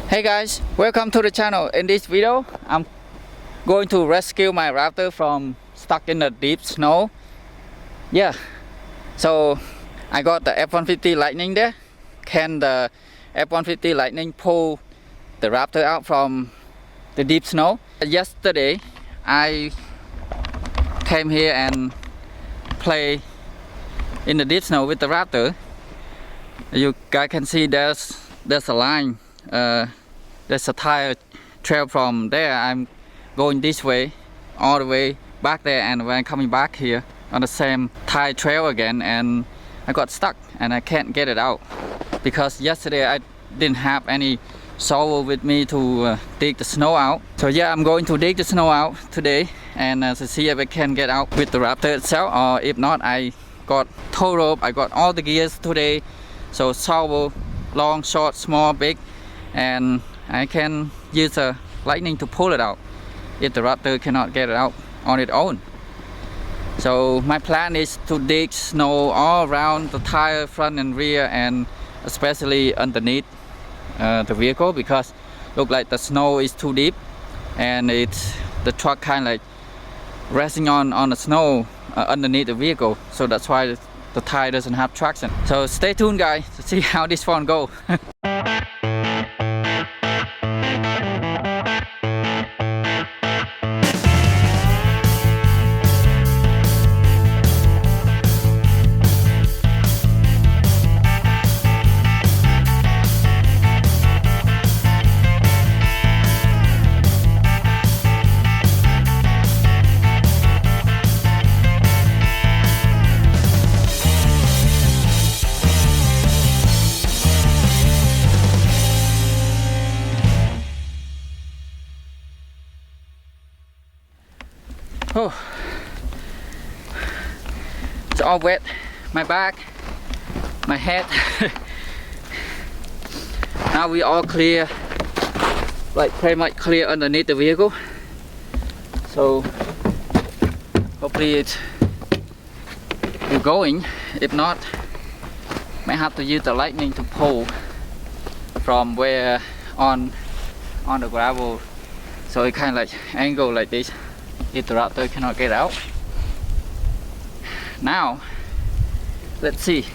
Hey guys, welcome to the channel. In this video, I'm going to rescue my Raptor from stuck in the deep snow. Yeah, so I got the F150 Lightning there. Can the F150 Lightning pull the Raptor out from the deep snow? Yesterday, I came here and play in the deep snow with the Raptor. You guys can see there's a line. There's a tire trail from there. I'm going this way all the way back there, and when I'm coming back here on the same tire trail again, and I got stuck and I can't get it out because yesterday I didn't have any shovel with me to dig the snow out. So yeah, I'm going to dig the snow out today and to see if I can get out with the Raptor itself, or if not, I got tow rope, I got all the gears today. So shovel, long, short, small, big, and I can use a Lightning to pull it out if the Raptor cannot get it out on its own. So my plan is to dig snow all around the tire, front and rear, and especially underneath the vehicle, because look like the snow is too deep and it's the truck kind of like resting on the snow underneath the vehicle. So that's why the tire doesn't have traction. So stay tuned guys to see how this one go. Oh, it's all wet, my back, my head. Now we all clear, like pretty much clear underneath the vehicle. So hopefully it's going. If not, might have to use the Lightning to pull from where on the gravel. So it kind of like angle like this if the Raptor cannot get out. Now let's see.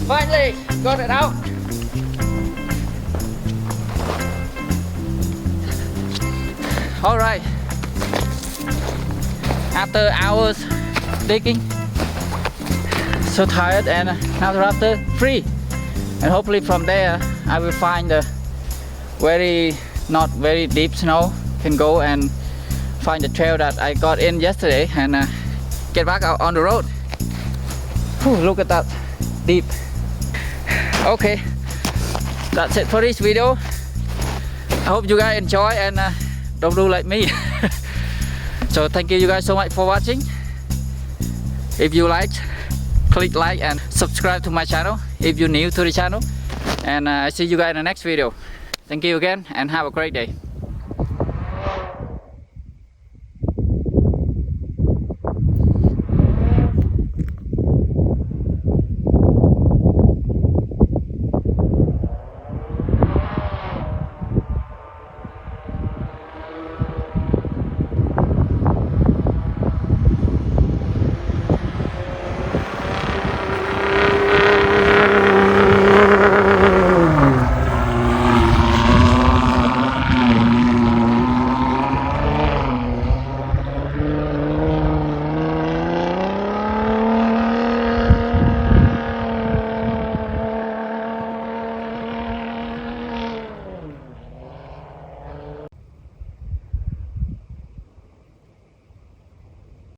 Finally got it out. All right, after hours digging, so tired, and now the Raptor free, and hopefully from there I will find the not very deep snow, can go and find the trail that I got in yesterday and get back out on the road. Whew, look at that deep. Okay, that's it for this video. I hope you guys enjoy and don't do like me. So thank you guys so much for watching. If you liked, click like and subscribe to my channel if you're new to the channel. And I see you guys in the next video. Thank you again and have a great day.